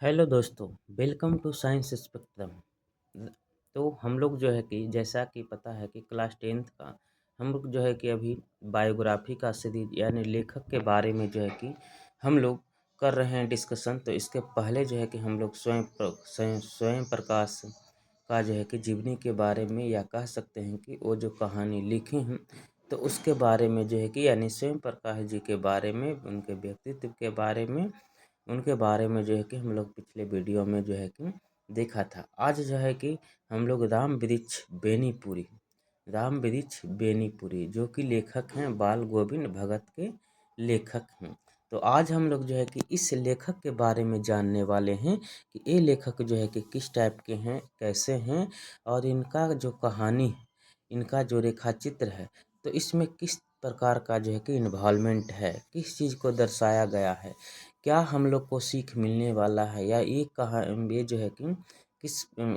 Hello दोस्तों, welcome to science spectrum. तो हम लोग जो है कि जैसा कि पता है कि क्लास 10th का हम लोग जो है कि अभी बायोग्राफी का सीरीज यानी लेखक के बारे में जो है कि हम लोग कर रहे हैं डिस्कशन। तो इसके पहले जो है कि हम लोग स्वयं प्रकाश का जो है कि जीवनी के बारे में या कह सकते हैं कि वो जो कहानी लिखी हैं तो उसके बारे में जो है कि यानी स्वयं प्रकाश जी के बारे में, उनके व्यक्तित्व के बारे में, उनके बारे में जो है कि हम लोग पिछले वीडियो में जो है कि देखा था। आज जो है कि हम लोग राम वृक्ष बेनीपुरी जो कि लेखक हैं, बाल गोविंद भगत के लेखक हैं। तो आज हम लोग जो है कि इस लेखक के बारे में जानने वाले हैं कि ये लेखक जो है कि किस टाइप के हैं, कैसे हैं, और इनका जो कहानी है, इनका जो रेखाचित्र है, तो इसमें किस प्रकार का जो है कि इन्वॉल्वमेंट है, किस चीज़ को दर्शाया गया है, क्या हम लोग को सीख मिलने वाला है, या ये जो है कि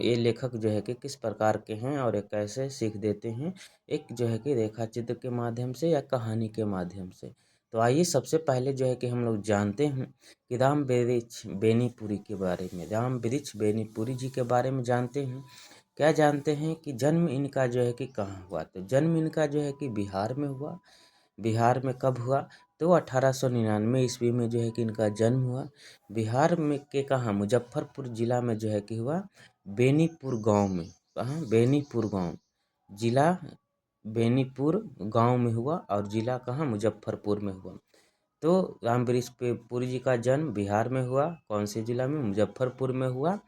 ये लेखक जो है कि किस प्रकार के हैं और ये कैसे सीख देते हैं, एक जो है कि रेखा चित्र के माध्यम से या कहानी के माध्यम से। तो आइए सबसे पहले जो है कि हम लोग जानते हैं कि राम वृक्ष बेनीपुरी के बारे में, राम वृक्ष बेनीपुरी जी के बारे में जानते हैं। क्या जानते हैं कि जन्म इनका जो है कि कहाँ हुआ? तो जन्म इनका जो है कि बिहार में हुआ। बिहार में कब हुआ? तो 1899 ईस्वी में जो है कि इनका जन्म हुआ। बिहार में के कहाँ? मुजफ्फरपुर जिला में जो है कि हुआ, बेनीपुर गांव में। कहाँ? बेनीपुर गांव। जिला बेनीपुर गांव में हुआ और जिला कहाँ? मुजफ्फरपुर में हुआ। तो रामवृक्ष पुरी जी का जन्म बिहार में हुआ। कौन से जिला में? मुजफ्फरपुर में हुआ।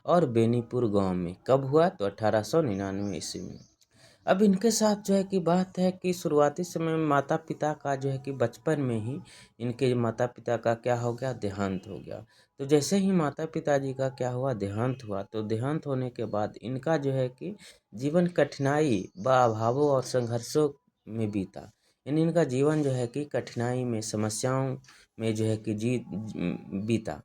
और बेनीपुर गांव में कब हुआ? तो 1899 ईस्वी में। अब इनके साथ जो है कि बात है कि शुरुआती समय में माता पिता का जो है कि बचपन में ही इनके माता पिता का क्या हो गया? देहांत हो गया। तो जैसे ही माता पिता जी का क्या हुआ? देहांत हुआ। तो देहांत होने के बाद इनका जो है कि जीवन कठिनाई व अभावों और संघर्षों में बीता। यानी इनका जीवन जो है कि कठिनाई में, समस्याओं में जो है कि बीता।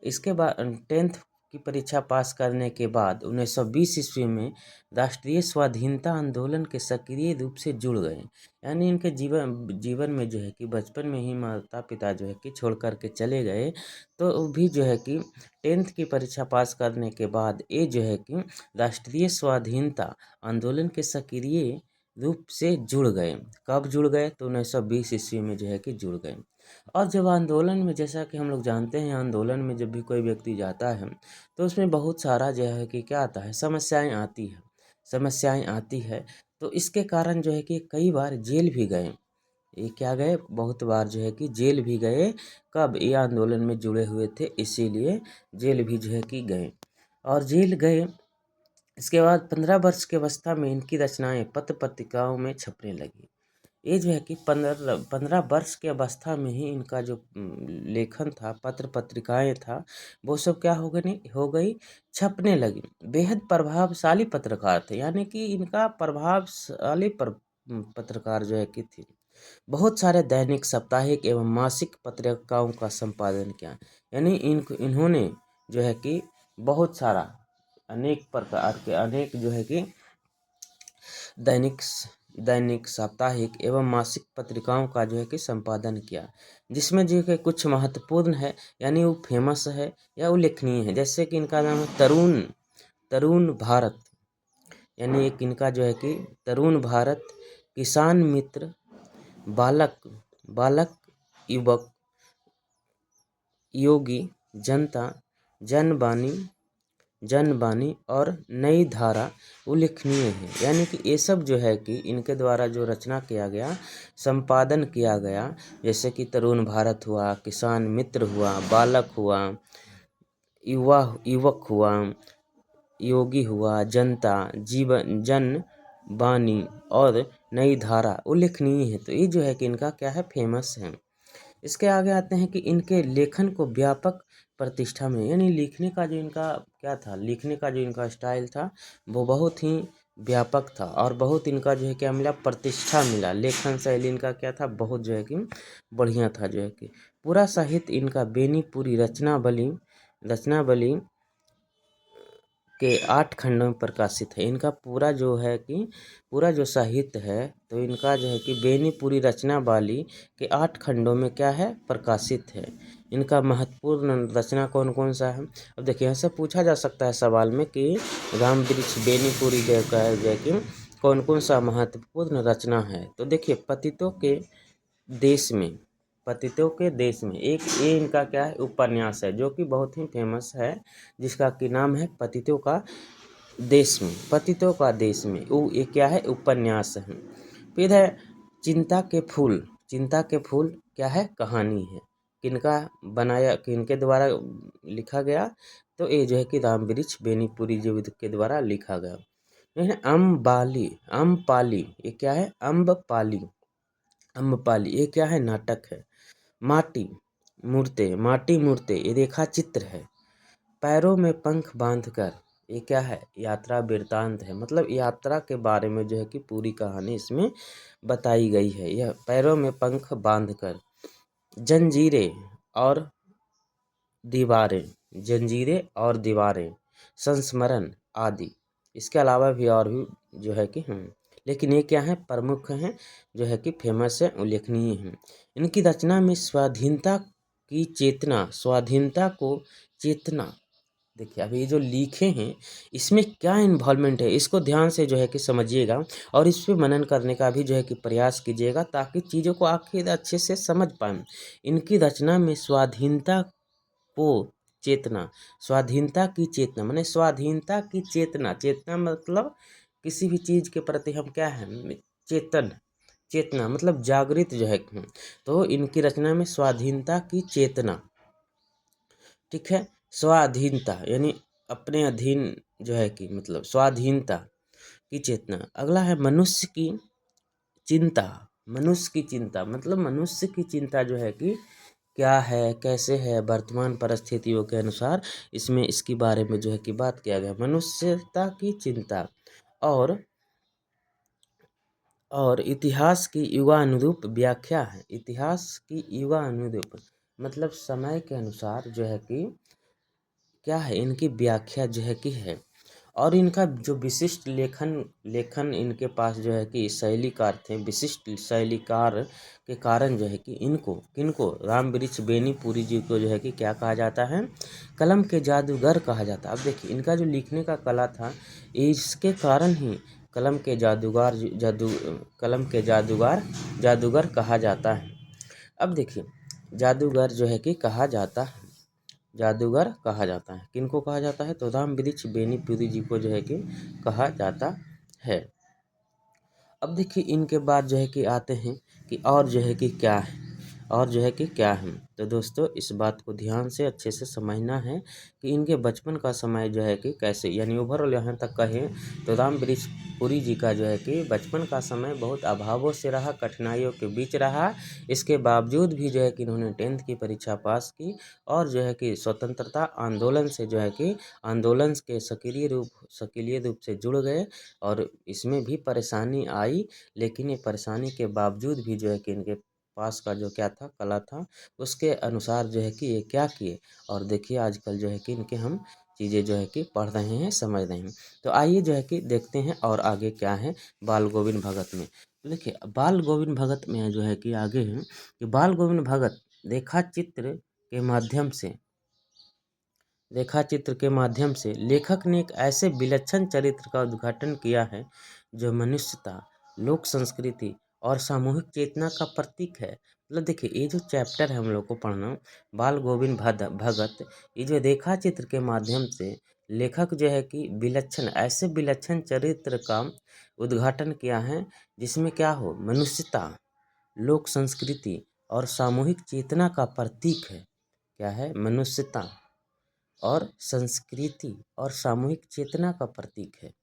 इसके बाद 10th की परीक्षा पास करने के बाद 1920 ईस्वी में राष्ट्रीय स्वाधीनता आंदोलन के सक्रिय रूप से जुड़ गए। यानी इनके जीवन में जो है कि बचपन में ही माता पिता जो है कि छोड़ कर के चले गए। तो भी जो है कि 10th की परीक्षा पास करने के बाद ये जो है कि राष्ट्रीय स्वाधीनता आंदोलन के सक्रिय रूप से जुड़ गए। कब जुड़ गए? तो 1920 ईस्वी में जो है कि जुड़ गए। और जब आंदोलन में, जैसा कि हम लोग जानते हैं, आंदोलन में जब भी कोई व्यक्ति जाता है तो उसमें बहुत सारा जो है कि क्या आता है? समस्याएं आती है। तो इसके कारण जो है कि कई बार जेल भी गए। ये क्या गए? बहुत बार जो है कि जेल भी गए। कब? ये आंदोलन में जुड़े हुए थे, इसीलिए जेल भी जो है कि गए। और जेल गए, इसके बाद 15 वर्ष की अवस्था में इनकी रचनाएं पत्र पत्रिकाओं में छपने लगी। ये जो है कि 15 वर्ष की अवस्था में ही इनका जो लेखन था, पत्र पत्रिकाएं था, वो सब क्या हो गई, छपने लगी। बेहद प्रभावशाली पत्रकार थे, यानी कि इनका प्रभावशाली पत्रकार जो है कि थी। बहुत सारे दैनिक, साप्ताहिक एवं मासिक पत्रिकाओं का संपादन किया। यानी इन्होंने जो है कि बहुत सारा, अनेक प्रकार के, अनेक जो है कि दैनिक दैनिक, साप्ताहिक एवं मासिक पत्रिकाओं का जो है कि संपादन किया, जिसमें जो है कुछ महत्वपूर्ण है, यानी वो फेमस है या उल्लेखनीय है। जैसे कि इनका नाम है तरुण तरुण भारत। यानी एक इनका जो है कि तरुण भारत, किसान मित्र, बालक बालक युवक, योगी, जनता, जनबानी जनबानी और नई धारा उल्लेखनीय है। यानी कि ये सब जो है कि इनके द्वारा जो रचना किया गया, संपादन किया गया, जैसे कि तरुण भारत हुआ, किसान मित्र हुआ, बालक हुआ, युवक हुआ, योगी हुआ, जनता, जीवन, जन बानी और नई धारा उल्लेखनीय है। तो ये जो है कि इनका क्या है? फेमस है। इसके आगे आते हैं कि इनके लेखन को व्यापक प्रतिष्ठा में, यानी लिखने का जो इनका क्या था, लिखने का जो इनका स्टाइल था, वो बहुत ही व्यापक था और बहुत इनका जो है क्या मिला? प्रतिष्ठा मिला। लेखन शैली इनका क्या था? बहुत जो है कि बढ़िया था। जो है कि पूरा साहित्य इनका बेनीपुरी रचनावली के 8 खंडों में प्रकाशित है। इनका पूरा जो है कि पूरा जो साहित्य है, तो इनका जो है कि बेनीपुरी रचनावली के 8 खंडों में क्या है? प्रकाशित है। इनका महत्वपूर्ण रचना कौन कौन सा है। अब देखिए यहाँ से पूछा जा सकता है सवाल में कि राम वृक्ष बेनीपुरी जो है कि कौन कौन सा महत्वपूर्ण रचना है। तो देखिए देश में पतितों के देश में एक ये इनका क्या है उपन्यास है जो कि बहुत ही फेमस है, जिसका कि नाम है पतितों का देश में। पतितों का देश में वो ये क्या है उपन्यास है। फिर है चिंता के फूल। चिंता के फूल क्या है कहानी है, किनका बनाया किनके द्वारा लिखा गया। तो ये जो है कि राम वृक्ष बेनीपुरी जी के द्वारा लिखा गया। ये है अम्बाली अम्पाली, ये क्या है अम्बपाली। अम्बपाली ये क्या है नाटक है। माटी माटी मूर्ते ये रेखा चित्र है। पैरों में पंख बांधकर ये क्या है यात्रा वृतांत है, मतलब यात्रा के बारे में जो है कि पूरी कहानी इसमें बताई गई है। यह पैरों में पंख बांधकर जंजीरें और दीवारें संस्मरण आदि। इसके अलावा भी और भी जो है कि लेकिन ये क्या है प्रमुख हैं, जो है कि फेमस है उल्लेखनीय हैं। इनकी रचना में स्वाधीनता को चेतना। देखिए अब ये जो लिखे हैं इसमें क्या इन्वॉल्वमेंट है, इसको ध्यान से जो है कि समझिएगा और इस पे मनन करने का भी जो है कि प्रयास कीजिएगा, ताकि चीज़ों को आखिर अच्छे से समझ पाएँ। इनकी रचना में को चेतना स्वाधीनता की चेतना माने स्वाधीनता की चेतना। चेतना मतलब किसी भी चीज़ के प्रति हम क्या है चेतना मतलब जागृत जो है। तो इनकी रचना में स्वाधीनता की चेतना, ठीक है, स्वाधीनता यानी अपने अधीन जो है कि मतलब स्वाधीनता की चेतना। अगला है चिंता मनुष्य की चिंता मतलब मनुष्य की चिंता जो है कि क्या है कैसे है वर्तमान परिस्थितियों के अनुसार इसमें इसके बारे में जो है कि बात किया गया। मनुष्यता की चिंता और इतिहास की युगानुरूप व्याख्या है। इतिहास की युगानुरूप मतलब समय के अनुसार जो है कि क्या है इनकी व्याख्या जो है कि है। और इनका जो विशिष्ट लेखन इनके पास जो है कि शैलीकार थे, विशिष्ट शैलीकार के कारण जो है कि इनको किनको राम वृक्ष बेनीपुरी जी को जो है कि क्या कहा जाता है कलम के जादूगर कहा जाता है। अब देखिए इनका जो लिखने का कला था इसके कारण ही कलम के जादूगर कहा जाता है। अब देखिए जादूगर कहा जाता है किनको कहा जाता है तो राम वृक्ष बेनीपुरी जी को जो है कि कहा जाता है। अब देखिए इनके बाद जो है कि आते हैं कि और जो है कि क्या है। तो दोस्तों इस बात को ध्यान से अच्छे से समझना है कि इनके बचपन का समय जो है कि कैसे यानी ओवरऑल यहाँ तक कहें तो राम वृक्ष पुरी जी का जो है कि बचपन का समय बहुत अभावों से रहा, कठिनाइयों के बीच रहा। इसके बावजूद भी जो है कि इन्होंने 10th की परीक्षा पास की और जो है कि स्वतंत्रता आंदोलन से जो है कि आंदोलन के सक्रिय रूप से जुड़ गए। और इसमें भी परेशानी आई, लेकिन ये परेशानी के बावजूद भी जो है कि इनके पास का जो क्या था कला था उसके अनुसार जो है कि ये क्या किए। और देखिए आजकल जो है कि इनके हम चीज़ें जो है कि पढ़ रहे हैं समझ रहे हैं। तो आइए जो है कि देखते हैं और आगे क्या है बाल गोविंद भगत में। तो देखिए बाल गोविंद भगत में जो है कि आगे है कि बाल गोविंद भगत रेखा चित्र के माध्यम से लेखक ने एक ऐसे विलक्षण चरित्र का उद्घाटन किया है जो मनुष्यता, लोक संस्कृति और सामूहिक चेतना का प्रतीक है। मतलब देखिए ये जो चैप्टर है हम लोग को पढ़ना बाल गोविंद भगत, ये जो रेखा चित्र के माध्यम से लेखक जो है कि विलक्षण चरित्र का उद्घाटन किया है जिसमें क्या हो मनुष्यता, लोक संस्कृति और सामूहिक चेतना का प्रतीक है। क्या है मनुष्यता और संस्कृति और सामूहिक चेतना का प्रतीक है।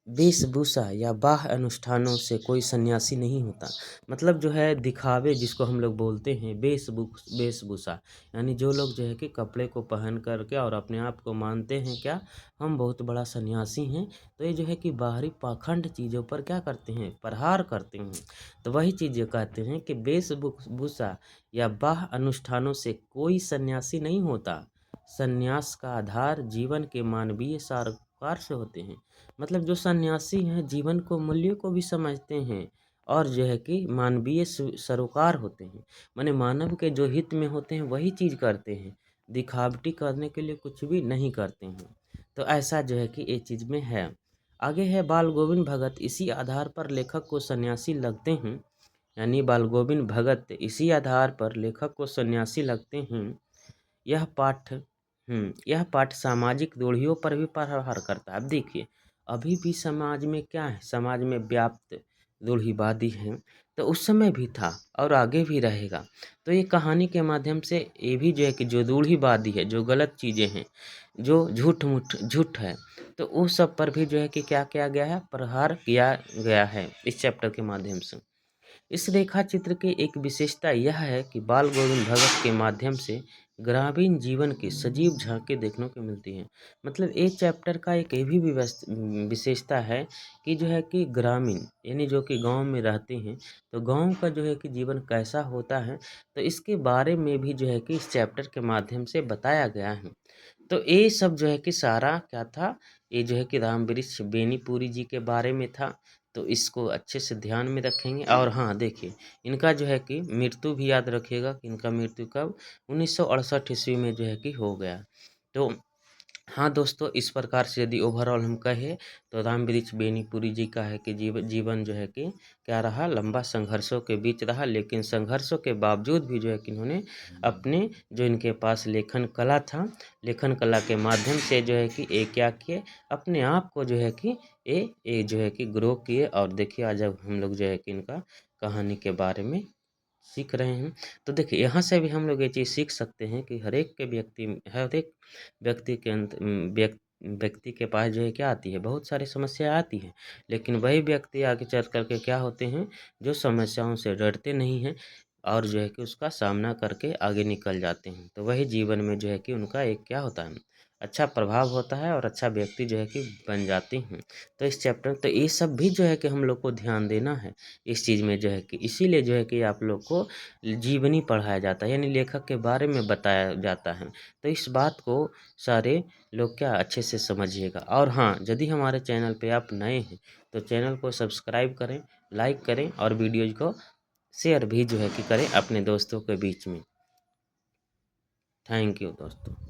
वेशभूषा या बाह्य अनुष्ठानों से कोई सन्यासी नहीं होता। मतलब जो है दिखावे जिसको हम लोग बोलते हैं वेशभूषा, यानी जो लोग जो है कि कपड़े को पहन करके और अपने आप को मानते हैं क्या हम बहुत बड़ा सन्यासी हैं, तो ये जो है कि बाहरी पाखंड चीज़ों पर क्या करते हैं प्रहार करते हैं। तो वही चीज़ जो कहते हैं कि वेशभूषा या बाह्य अनुष्ठानों से कोई सन्यासी नहीं होता। सन्यास का आधार जीवन के मानवीय सारोकार से होते हैं। मतलब जो सन्यासी हैं जीवन को मूल्यों को भी समझते हैं और जो है कि मानवीय सरोकार होते हैं। माने मानव के जो हित में होते हैं वही चीज़ करते हैं, दिखावटी करने के लिए कुछ भी नहीं करते हैं। तो ऐसा जो है कि ये चीज़ में है। आगे है बाल गोविंद भगत, इसी आधार पर लेखक को सन्यासी लगते हैं। यानी बाल गोविंद भगत इसी आधार पर लेखक को सन्यासी लगते हैं। यह पाठ सामाजिक रूढ़ियों पर भी प्रहार करता है। अब देखिए, अभी भी समाज में क्या है, समाज में व्याप्त रूढ़िवादी है, तो उस समय भी था और आगे भी रहेगा। तो ये कहानी के माध्यम से ये भी जो है कि जो रूढ़िवादी है, जो गलत चीज़ें हैं, जो झूठ है, तो उस सब पर भी जो है कि क्या किया गया है, प्रहार किया गया है इस चैप्टर के माध्यम से। इस रेखा चित्र की एक विशेषता यह है कि बाल गोविंद भगत के माध्यम से ग्रामीण जीवन की सजीव झांकी देखने को मिलती है। मतलब एक चैप्टर का एक ये भी विशेषता है कि जो है कि ग्रामीण यानी जो कि गांव में रहते हैं, तो गांव का जो है कि जीवन कैसा होता है, तो इसके बारे में भी जो है कि इस चैप्टर के माध्यम से बताया गया है। तो ये सब जो है कि सारा क्या था, ये जो है कि रामवृक्ष बेनीपुरी जी के बारे में था। तो इसको अच्छे से ध्यान में रखेंगे। और हाँ देखिए, इनका जो है कि मृत्यु भी याद रखिएगा कि इनका मृत्यु कब 1968 ईस्वी में जो है कि हो गया। तो हाँ दोस्तों, इस प्रकार से यदि ओवरऑल हम कहें तो रामवृक्ष बेनीपुरी जी का है कि जीवन जो है कि क्या रहा, लंबा संघर्षों के बीच रहा। लेकिन संघर्षों के बावजूद भी जो है कि इन्होंने अपने जो इनके पास लेखन कला था, लेखन कला के माध्यम से जो है कि ये क्या किए, अपने आप को जो है कि ये जो है कि ग्रो किए। और देखिए आज अब हम लोग जो है कि इनका कहानी के बारे में सीख रहे हैं। तो देखिए यहाँ से भी हम लोग ये चीज़ सीख सकते हैं कि हर एक व्यक्ति के व्यक्ति के पास जो है क्या आती है, बहुत सारी समस्या आती है। लेकिन वही व्यक्ति आगे चल कर के क्या होते हैं, जो समस्याओं से डरते नहीं हैं और जो है कि उसका सामना करके आगे निकल जाते हैं। तो वही जीवन में जो है कि उनका एक क्या होता है, अच्छा प्रभाव होता है और अच्छा व्यक्ति जो है कि बन जाते हैं। तो इस चैप्टर तो ये सब भी जो है कि हम लोग को ध्यान देना है इस चीज़ में जो है कि इसीलिए जो है कि आप लोग को जीवनी पढ़ाया जाता है, यानी लेखक के बारे में बताया जाता है। तो इस बात को सारे लोग क्या अच्छे से समझिएगा। और हाँ, यदि हमारे चैनल पे आप नए हैं तो चैनल को सब्सक्राइब करें, लाइक करें और वीडियोज़ को शेयर भी जो है कि करें अपने दोस्तों के बीच में। थैंक यू दोस्तों।